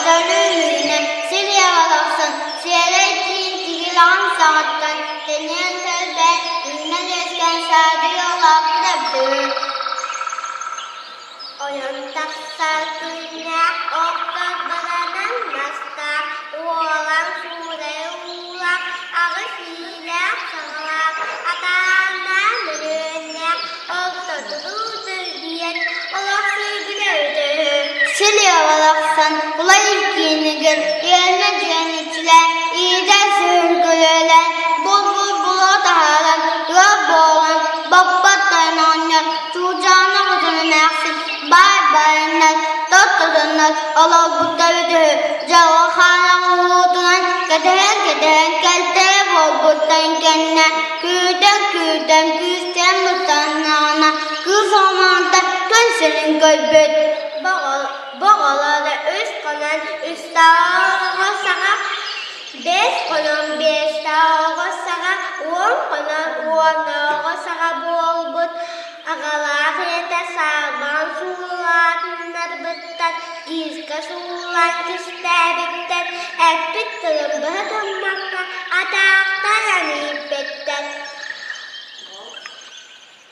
Tölüğüne sirye valaksın. Siyere için tigilan sağıttan. Deniyen tölbe ünne geçken sadi yolaptırdı. Oyun taksal dünya oktur balanan nasta. Oğlan sure ulak ağış ile sağlak. Atandan mürünle okturdudur diyen olak sürgüne ödür. Sirye valaksın. Ula ilkini gül. Yerine cennetçiler. İyice sürgülüler. Bul bulut ağlar. Dua boğan. Babbattan anlar. Çocuğuna uzun mersin. Barbarlar. Tutturunlar. Allah buttavıdır. Cavahana uğudunan. Geden kelte bolbuttan kendine. Küden küsten mutanana. Kız olmanda könserin gölbet. Bağalarda üst konan üst dağa sağa. Beş konan beş dağa sağa. 10 konan 10 dağa sağa bolbut. Ağalar yete sağman suğulatınlar bıttan. Gizka suğulan küster bitten. Hep bittirin bıhtın makka. Ataqtan anip bitten.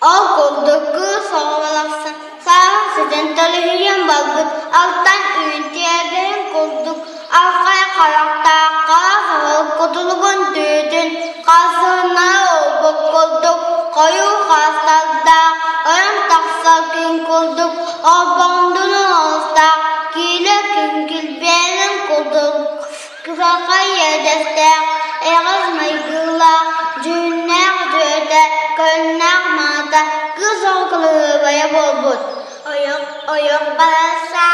Al kolduk kız soğulasın. Sağ sizin tölühüyen balbut. Alttan üntiyerin kolduk. Arkaya kayakta kala kutuluğun düğdün. Kasına olbuk kolduk. Koyu hastalda. Oyun taksa gün kolduk. Abandunu olsa. Kile künkül benim kolduk. Kısaka yedeste. Eğiz meygıla. Cünnek düğde. Kölnek mada. Kız okulu baya bolbut. Oyun balasa.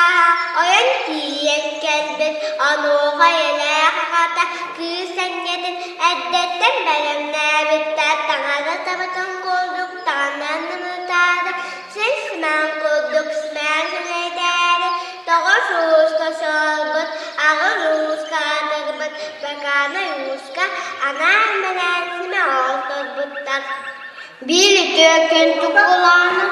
Oyun diyen kelbet. Anuğa yele hakata. Kız sen yedin. Eddetten benimle bitter. Tanada tabatın kolduk. Tananını tadı. Sen sınan kolduk. Sınan süneyleri. Doğu şuska şolbut. Ağır uska dırbıt. Bakana yuska. Anam belensime oldur buttan. Bir dökün tukulağını.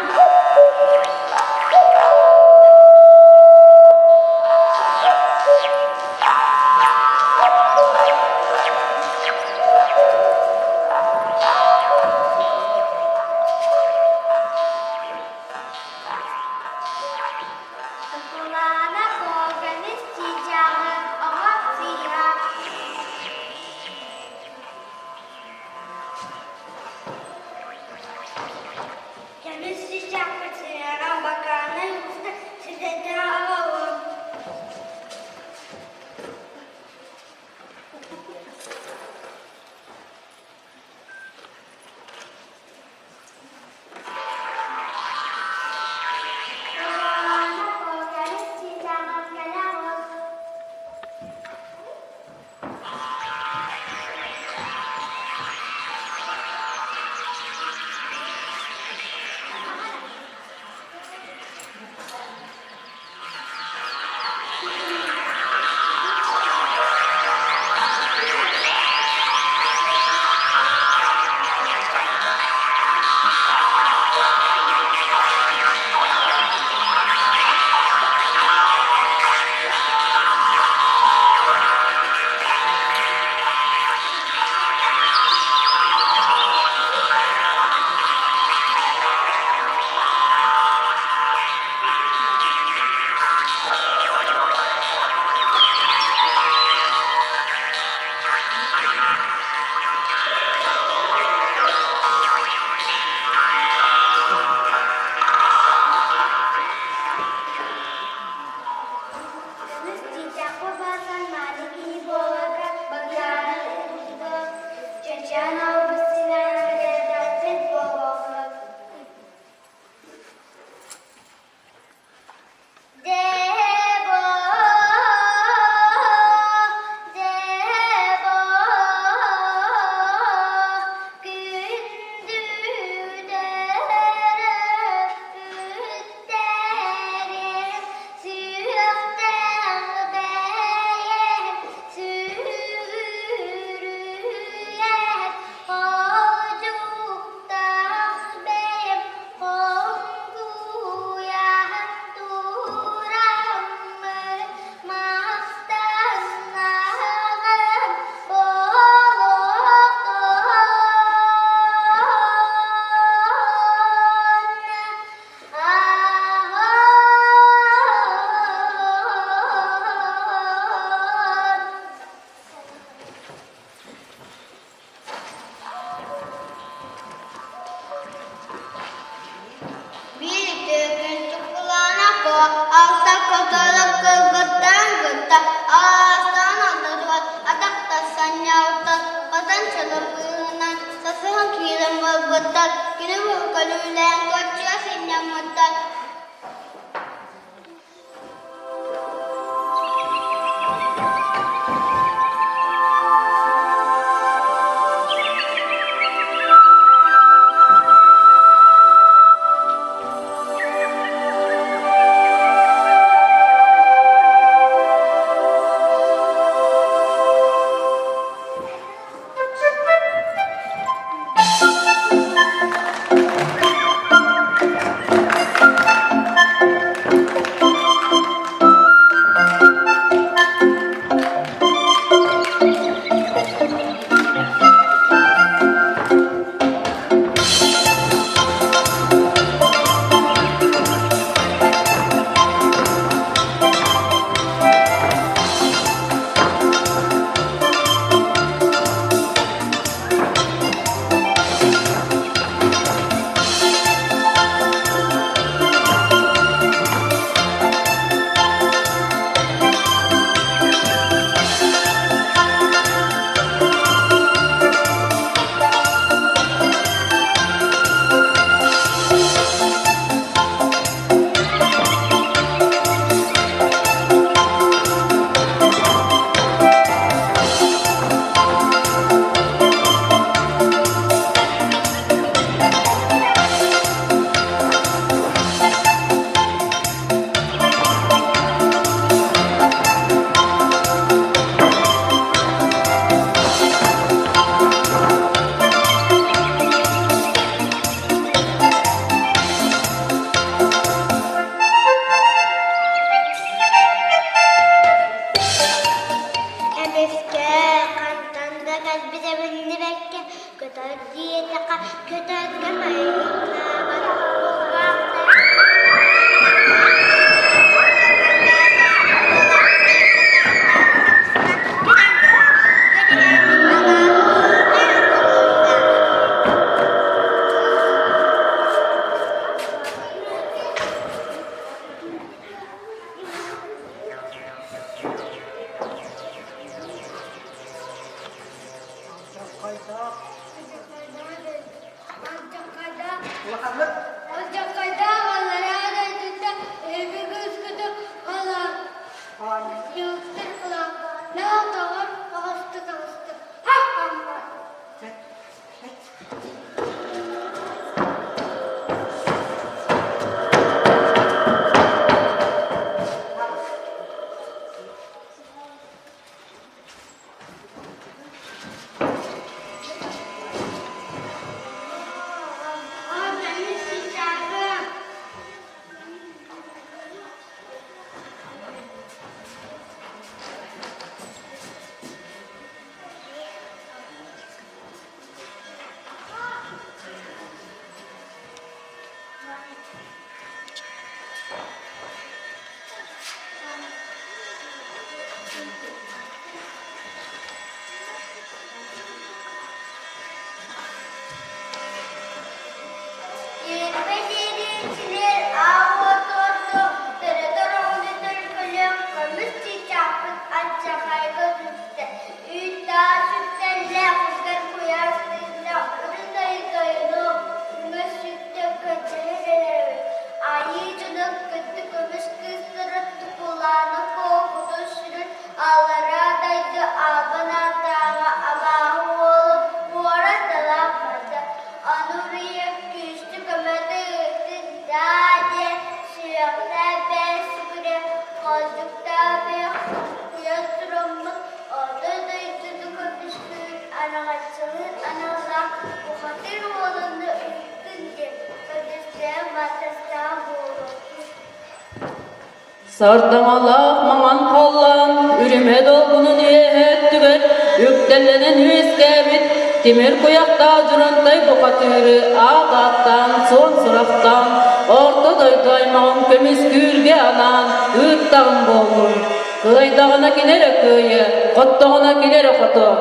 Sardamalak maman kallan, üreme dolgunun ehet tüger, yüktellenen üeskebit, Timir kuyahtaah Dьурантай bухatыыры, ağdattan, son suraktan, ortaday daymağın kömüs gürge anan, ıttağın bolun. Kıydağına kilere kıyı, kottağına kilere kotu.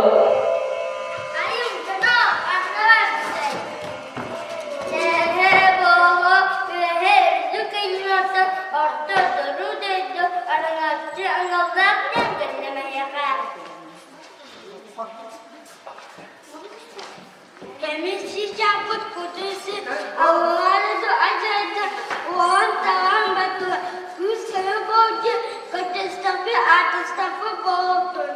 Atas tanpa bolong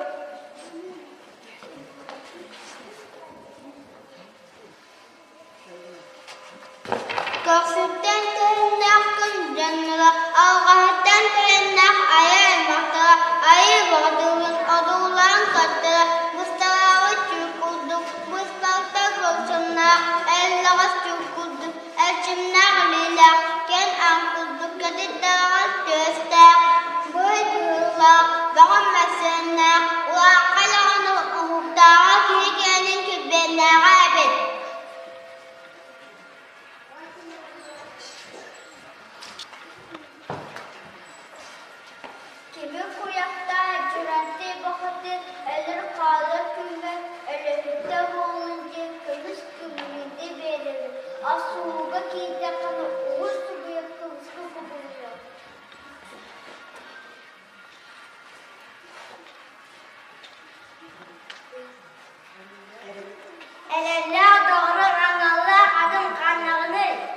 eller kalır kümme, elbette olunca kılıç kümünde verilir. Asuğuga kide kanı uğur subuya kılıçlı bulunuyor. Eller doğru analar adım kanlarını.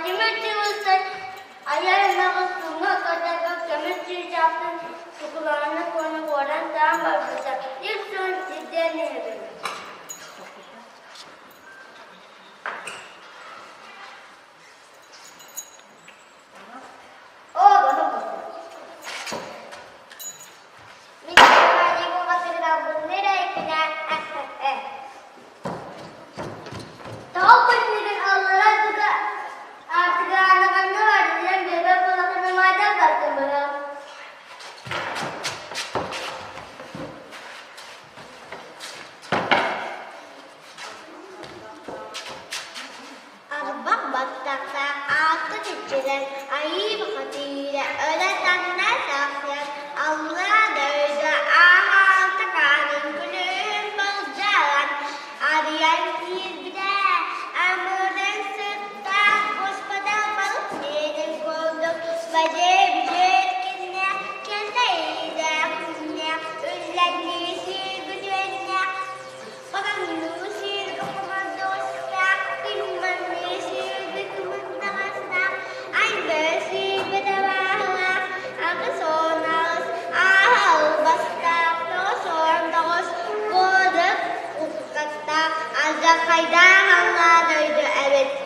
Timir Timur'sa ayarına sunma kadar kömür çiğcaksın. Sukularına konu koran tam bakacak. İlk son cidden ne yapayım? Ayı bukatıyla öğretenler saklayan Allah'a dövdü ahaltı kanun gülüm bolcalan arayan bir de amurdan sırttan koşmadan balık yedim koyduk bacı bücürkine kendiyle kuzine ünlenli sirgücüne bakan yusir kapıma dostya bilmem sirgü kımındamazda ay besi bedavaha aku sonaus ahal basta toson tos koduk ukata azak kaydah Allah duydu evet.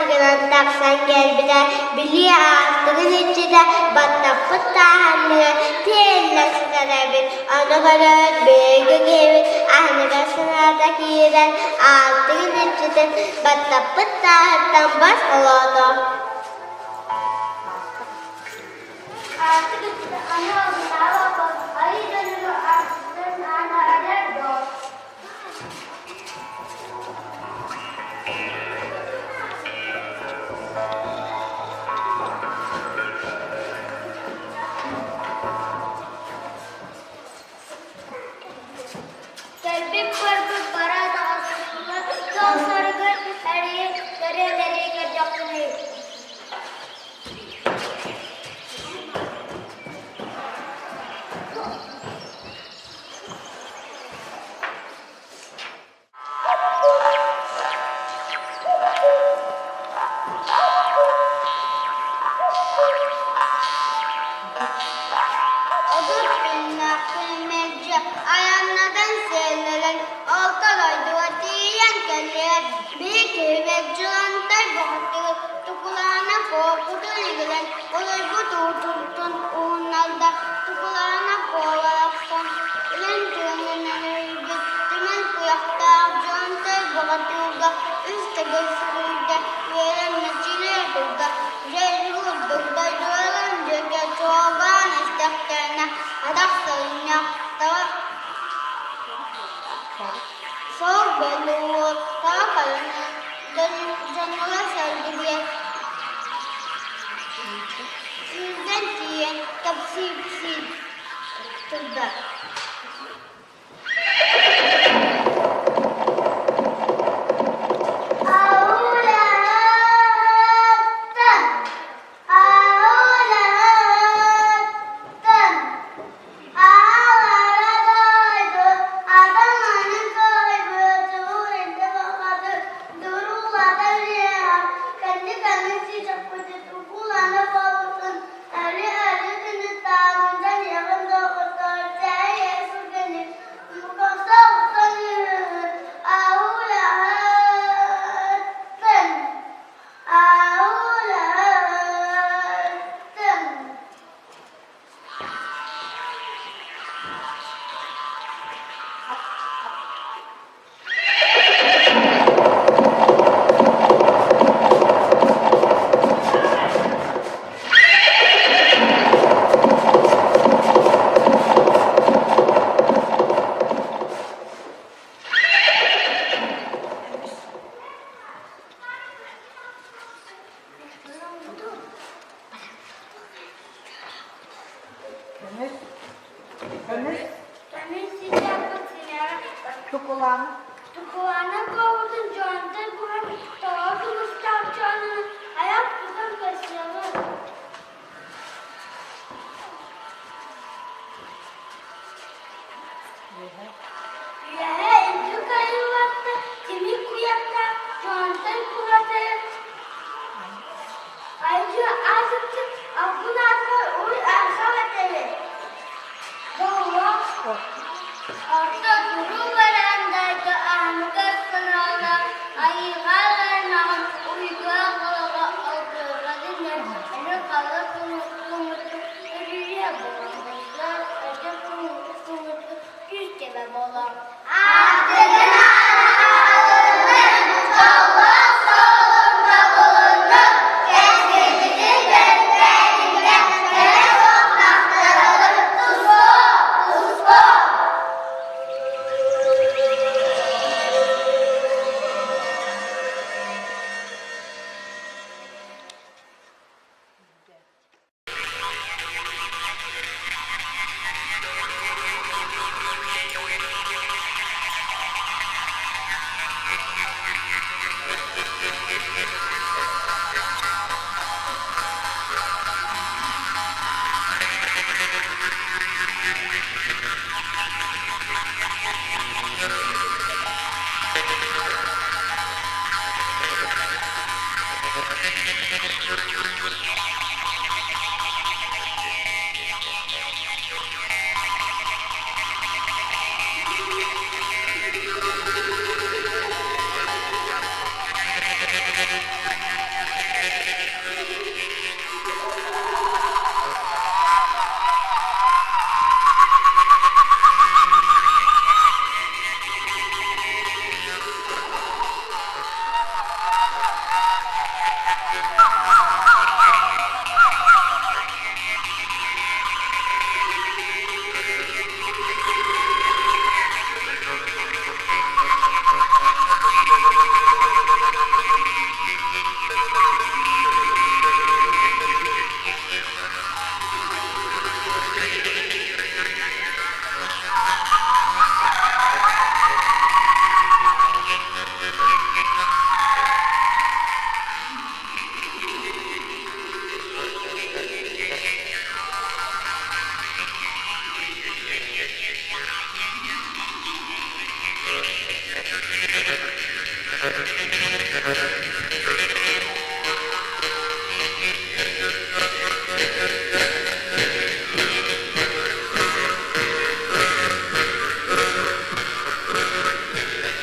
Artıgınan taksan gel birer, biliyor artıgın içinde, batta pıtta hanlığı, teyelle sigara bir, onu kadar büyüğü gibi, ahlıga sınavda giren, artıgın içinde, batta pıtta hattan baş oladı. Artık içinde ana oldu, ayı dönümü artıgın ana arar doğru. Kalbim parkı parada asıllı, çok sarıgır, eriye, nerelere gecekli. Odur binna kıymetçi, ayağından seneler, alta gaydıva diyen keller, bir kıymet Dьурантай bухatыыр, tukulağına korkudan ilgilen, olur bu tuğturtun uğunalda, tukulağına kovaraktan, ilen tüyünün ülgü, tümün kuyahtaах Dьурантай bухatыырga, üstte göğsürüde, veren meçiler durda, jeyri vurdurda, dualan jöke çoğban isteklerine, adak sayına, tava soğuk belluğu, tava kalını, canına sergiye, sizden diyen tepsipsiz turda. Tukulağına kovdun Dьурантай buhan, tavası mıstak canını, ayak tutan kaşıyalı. Yüreğe inci kayıvattı, Timir kuyaktaах Dьурантай bухatыыр. Ayrıca azıcık abun atma uy arka vateli. Doğru. Orta duru verandaydı ahmıga sınavlar, ayıgalarından uyguğa kılığa aldığı dinler, eni kalı sumutu, ölüye bulanmışlar, öce sumutu, yüz kebe bolan. Artıgın ağırlığın, çoğuluk solunda bulundum, gezgecinin gözlerinde, kere soğuk noktaları, tuzlu, tuzlu.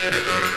Thank you.